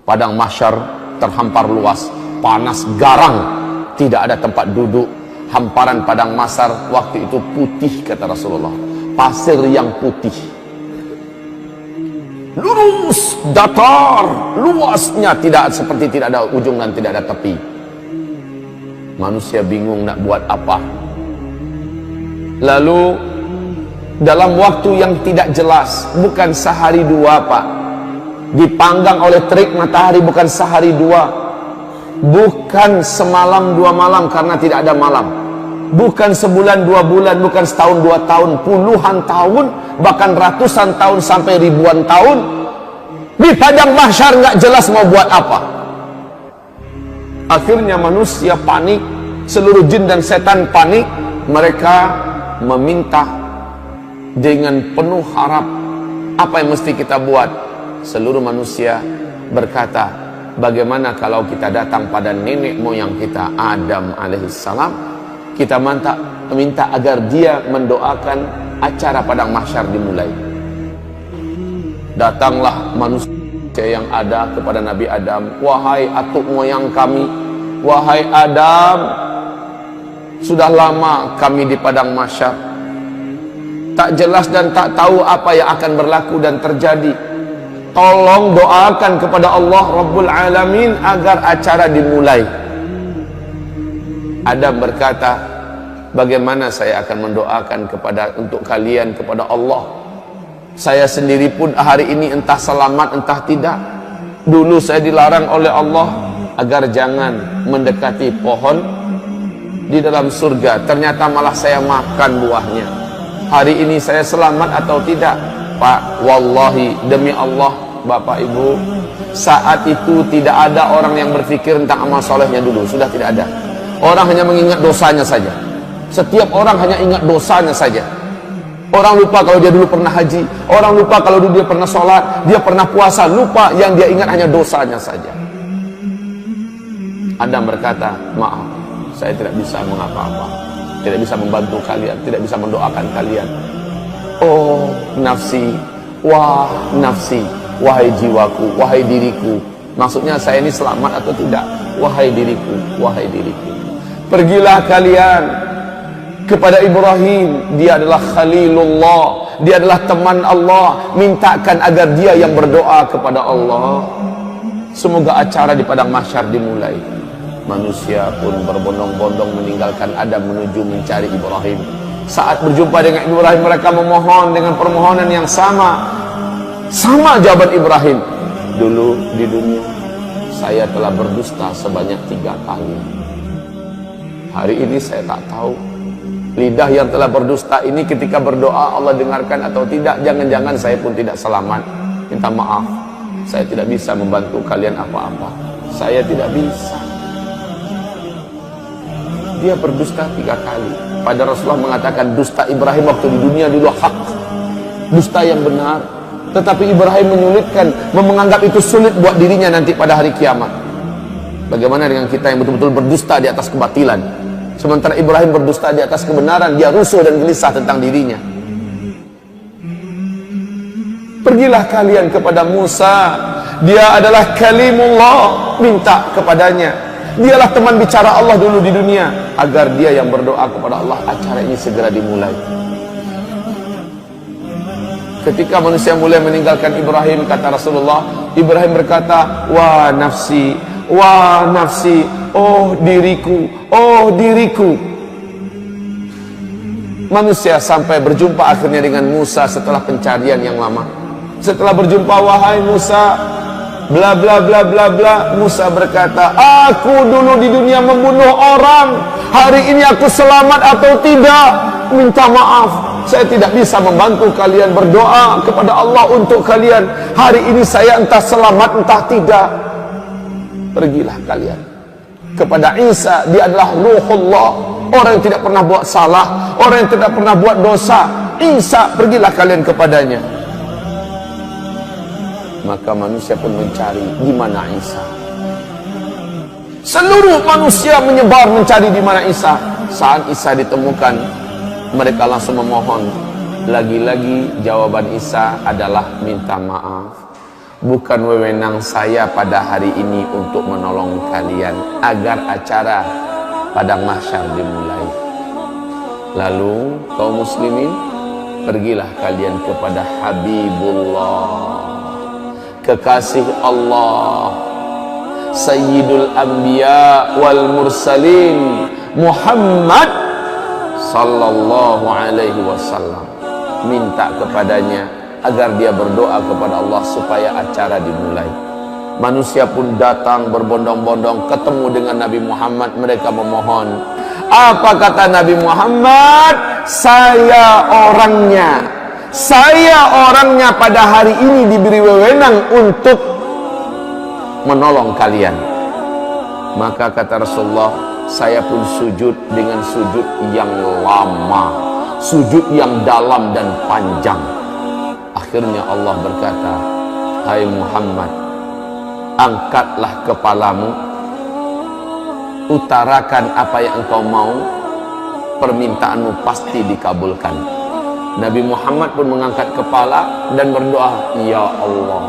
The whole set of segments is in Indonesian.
Padang mahsyar terhampar luas, panas garang, tidak ada tempat duduk. Hamparan padang mahsyar waktu itu putih, kata Rasulullah, pasir yang putih, lurus, datar, luasnya tidak seperti tidak ada ujung dan tidak ada tepi. Manusia bingung nak buat apa. Lalu dalam waktu yang tidak jelas, bukan sehari dua Pak, dipanggang oleh terik matahari, bukan sehari dua, bukan semalam dua malam karena tidak ada malam, bukan sebulan dua bulan, bukan setahun dua tahun, puluhan tahun, bahkan ratusan tahun sampai ribuan tahun di padang mahsyar, nggak jelas mau buat apa. Akhirnya manusia panik, seluruh jin dan setan panik. Mereka meminta dengan penuh harap, apa yang mesti kita buat? Seluruh manusia berkata, bagaimana kalau kita datang pada nenek moyang kita, Adam alaihissalam, kita minta agar dia mendoakan acara padang mahsyar dimulai. Datanglah manusia yang ada kepada Nabi Adam, wahai atuk moyang kami, wahai Adam, sudah lama kami di padang mahsyar, tak jelas dan tak tahu apa yang akan berlaku dan terjadi. Tolong doakan kepada Allah Rabbul Alamin agar acara dimulai. Adam berkata, bagaimana saya akan mendoakan untuk kalian kepada Allah? Saya sendiri pun hari ini entah selamat entah tidak. Dulu saya dilarang oleh Allah agar jangan mendekati pohon di dalam surga, ternyata malah saya makan buahnya. Hari ini saya selamat atau tidak? Pak, wallahi, demi Allah, Bapak Ibu, saat itu tidak ada orang yang berpikir tentang amal solehnya dulu, sudah tidak ada. Orang hanya mengingat dosanya saja. Setiap orang hanya ingat dosanya saja. Orang lupa kalau dia dulu pernah haji, orang lupa kalau dulu dia pernah sholat, dia pernah puasa, lupa, yang dia ingat hanya dosanya saja. Adam berkata, maaf, saya tidak bisa mengapa-apa, tidak bisa membantu kalian, tidak bisa mendoakan kalian. Oh nafsi, wah nafsi, wahai jiwaku, wahai diriku. Maksudnya saya ini selamat atau tidak? Wahai diriku, wahai diriku. Pergilah kalian kepada Ibrahim, dia adalah Khalilullah, dia adalah teman Allah, mintakan agar dia yang berdoa kepada Allah. Semoga acara di padang mahsyar dimulai. Manusia pun berbondong-bondong meninggalkan Adam menuju mencari Ibrahim. Saat berjumpa dengan Ibrahim, mereka memohon dengan permohonan yang sama. Sama jawaban Ibrahim. Dulu di dunia saya telah berdusta sebanyak 3 kali. Hari ini saya tak tahu lidah yang telah berdusta ini ketika berdoa Allah dengarkan atau tidak. Jangan-jangan saya pun tidak selamat. Minta maaf, saya tidak bisa membantu kalian apa-apa. Saya tidak bisa. Dia berdusta 3 kali. Pada Rasulullah mengatakan dusta Ibrahim waktu di dunia dulu hak, dusta yang benar. Tetapi Ibrahim menyulitkan, menganggap itu sulit buat dirinya nanti pada hari kiamat. Bagaimana dengan kita yang betul-betul berdusta di atas kebatilan? Sementara Ibrahim berdusta di atas kebenaran, dia rusuh dan gelisah tentang dirinya. Pergilah kalian kepada Musa, dia adalah kalimullah, minta kepadanya. Dialah teman bicara Allah dulu di dunia, agar dia yang berdoa kepada Allah, acara ini segera dimulai. Ketika manusia mulai meninggalkan Ibrahim, kata Rasulullah, Ibrahim berkata, wah nafsi, wah nafsi, oh diriku, oh diriku. Manusia sampai berjumpa akhirnya dengan Musa setelah pencarian yang lama. Setelah berjumpa, wahai Musa, bla bla bla bla bla. Musa berkata, aku dulu di dunia membunuh orang, hari ini aku selamat atau tidak? Minta maaf, saya tidak bisa membantu kalian, berdoa kepada Allah untuk kalian. Hari ini saya entah selamat entah tidak. Pergilah kalian kepada Isa, dia adalah Ruhullah, orang yang tidak pernah buat salah, orang yang tidak pernah buat dosa. Isa, pergilah kalian kepadanya. Maka manusia pun mencari di mana Isa. Seluruh manusia menyebar mencari di mana Isa. Saat Isa ditemukan, mereka langsung memohon. Lagi-lagi jawaban Isa adalah minta maaf. bukan wewenang saya pada hari ini untuk menolong kalian agar acara padang mahsyar dimulai. Lalu kaum muslimin, pergilah kalian kepada Habibullah, kekasih Allah, Sayyidul Anbiya wal Mursalin, Muhammad sallallahu alaihi wasallam. Minta kepadanya agar dia berdoa kepada Allah supaya acara dimulai. Manusia pun datang berbondong-bondong ketemu dengan Nabi Muhammad. Mereka memohon. Apa kata Nabi Muhammad? Saya orangnya pada hari ini diberi wewenang untuk menolong kalian. Maka kata Rasulullah, saya pun sujud dengan sujud yang lama, sujud yang dalam dan panjang. Akhirnya Allah berkata, hai Muhammad, angkatlah kepalamu, utarakan apa yang engkau mau, permintaanmu pasti dikabulkan. Nabi Muhammad pun mengangkat kepala dan berdoa, ya Allah,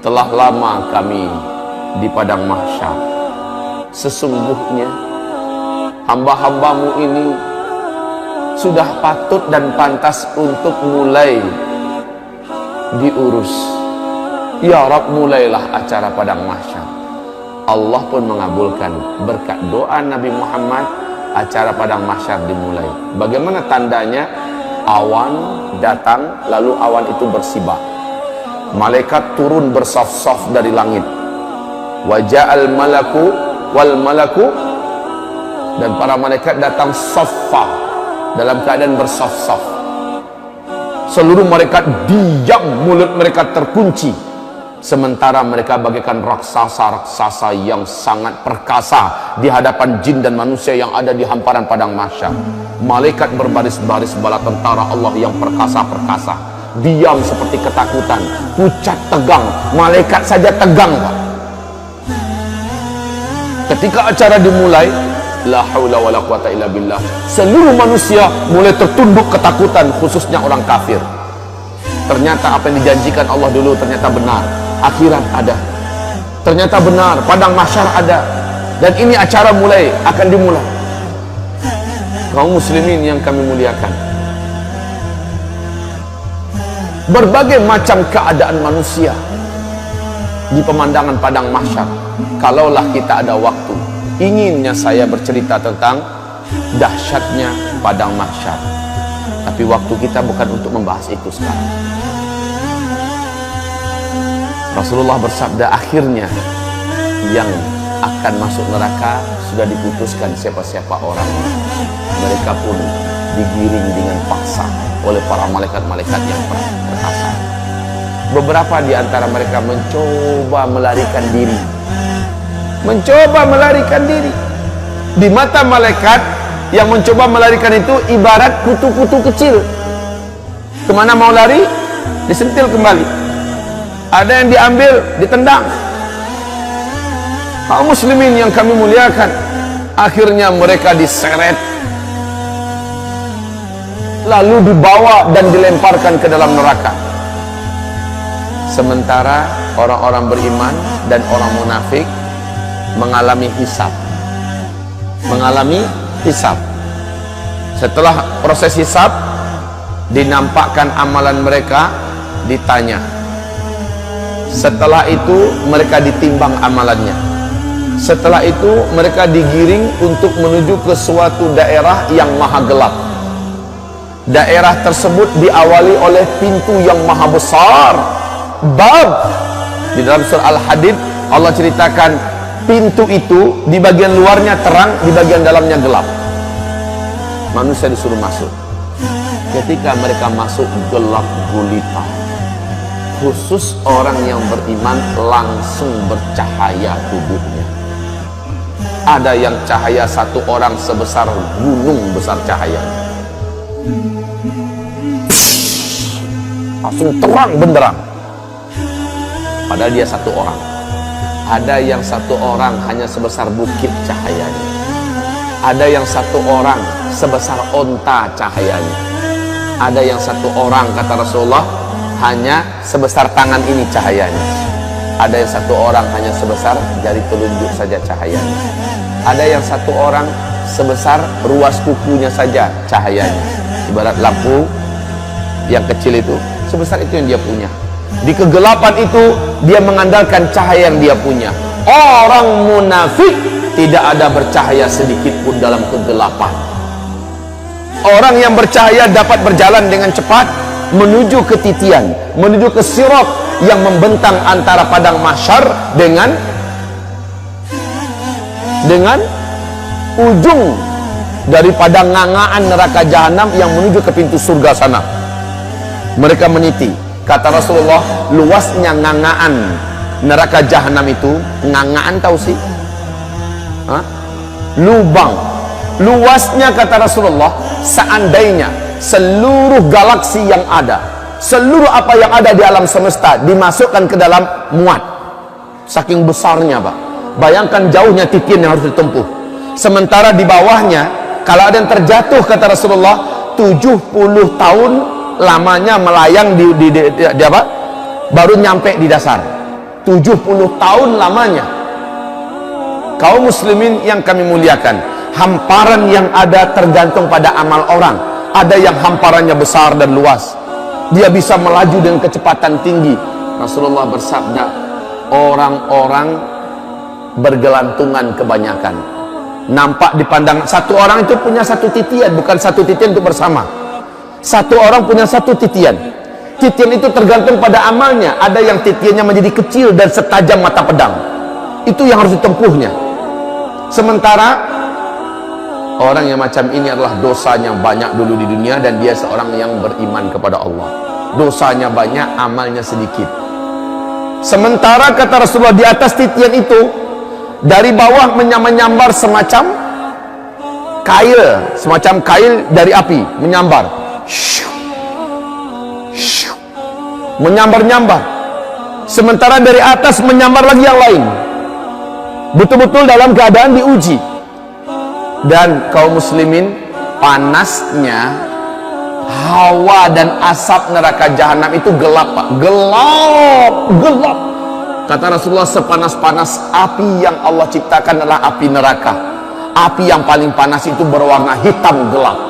telah lama kami di padang mahsyar. Sesungguhnya hamba-hambamu ini sudah patut dan pantas untuk mulai diurus. Ya Rabb, mulailah acara padang mahsyar. Allah pun mengabulkan berkat doa Nabi Muhammad. Acara padang mahsyar dimulai. Bagaimana tandanya? Awan datang, lalu awan itu bersibak. Malaikat turun bersaf-saf dari langit. Waja'al malaku wal malaku, dan para malaikat datang saffa, dalam keadaan bersaf-saf. Seluruh malaikat diam, mulut mereka terkunci, sementara mereka bagaikan raksasa-raksasa yang sangat perkasa di hadapan jin dan manusia yang ada di hamparan padang mahsyar. Malaikat berbaris-baris bala tentara Allah yang perkasa-perkasa, diam seperti ketakutan, pucat tegang. Malaikat saja tegang, Pak. Ketika acara dimulai, la haula wala quwata illa billah, seluruh manusia mulai tertunduk ketakutan, khususnya orang kafir. Ternyata apa yang dijanjikan Allah dulu ternyata benar. Akhirat ada, ternyata benar, padang mahsyar ada, dan ini acara mulai akan dimulai. Kaum muslimin yang kami muliakan, berbagai macam keadaan manusia di pemandangan padang mahsyar. Kalaulah kita ada waktu, inginnya saya bercerita tentang dahsyatnya padang mahsyar, tapi waktu kita bukan untuk membahas itu sekarang. Rasulullah bersabda, akhirnya yang akan masuk neraka sudah diputuskan siapa-siapa orang. Mereka pun digiring dengan paksa oleh para malaikat-malaikat yang perkasa. Beberapa di antara mereka mencoba melarikan diri. Di mata malaikat yang mencoba melarikan itu ibarat kutu-kutu kecil. Kemana mau lari, disentil kembali. Ada yang diambil, ditendang. Kaum muslimin yang kami muliakan, akhirnya mereka diseret, lalu dibawa dan dilemparkan ke dalam neraka. Sementara orang-orang beriman dan orang munafik mengalami hisab. Setelah proses hisab, dinampakkan amalan mereka, ditanya. Setelah itu mereka ditimbang amalannya. Setelah itu mereka digiring untuk menuju ke suatu daerah yang maha gelap. Daerah tersebut diawali oleh pintu yang maha besar, bab. Di dalam surah Al-Hadid Allah ceritakan pintu itu di bagian luarnya terang, di bagian dalamnya gelap. Manusia disuruh masuk. Ketika mereka masuk, gelap gulita. Khusus orang yang beriman langsung bercahaya tubuhnya. Ada yang cahaya satu orang sebesar gunung besar cahayanya. Langsung terang benderang. Padahal dia satu orang. Ada yang satu orang hanya sebesar bukit cahayanya. Ada yang satu orang sebesar onta cahayanya. Ada yang satu orang, kata Rasulullah, hanya sebesar tangan ini cahayanya. Ada yang satu orang hanya sebesar jari telunjuk saja cahayanya. Ada yang satu orang sebesar ruas kukunya saja cahayanya. Ibarat lampu yang kecil itu, sebesar itu yang dia punya. Di kegelapan itu dia mengandalkan cahaya yang dia punya. Orang munafik tidak ada bercahaya sedikit pun dalam kegelapan. Orang yang bercahaya dapat berjalan dengan cepat menuju ke titian, menuju ke sirat yang membentang antara padang mahsyar dengan ujung daripada ngangaan neraka jahanam yang menuju ke pintu surga sana. Mereka meniti. Kata Rasulullah, luasnya ngangaan neraka jahanam itu, ngangaan tahu sih? Hah? Lubang. Luasnya kata Rasulullah, seandainya seluruh galaksi yang ada, seluruh apa yang ada di alam semesta dimasukkan ke dalam muat, saking besarnya Pak. Bayangkan jauhnya titian yang harus ditempuh. Sementara di bawahnya, kalau ada yang terjatuh kata Rasulullah, 70 tahun lamanya melayang di apa? Baru nyampe di dasar. 70 tahun lamanya. Kaum muslimin yang kami muliakan, hamparan yang ada tergantung pada amal orang. Ada yang hamparannya besar dan luas, dia bisa melaju dengan kecepatan tinggi. Rasulullah bersabda, orang-orang bergelantungan kebanyakan. Nampak dipandang, satu orang itu punya satu titian, bukan satu titian untuk bersama. Satu orang punya satu titian. Titian itu tergantung pada amalnya. Ada yang titiannya menjadi kecil dan setajam mata pedang. Itu yang harus ditempuhnya. Sementara orang yang macam ini adalah dosanya banyak dulu di dunia dan dia seorang yang beriman kepada Allah. Dosanya banyak, amalnya sedikit. Sementara kata Rasulullah, di atas titian itu dari bawah menyambar semacam kail dari api, menyambar. Menyambar-nyambar. Sementara dari atas menyambar lagi yang lain. Betul-betul dalam keadaan diuji. Dan kaum muslimin, panasnya hawa dan asap neraka jahanam itu gelap Pak. Gelap. Kata Rasulullah, sepanas-panas api yang Allah ciptakan adalah api neraka. Api yang paling panas itu berwarna hitam gelap.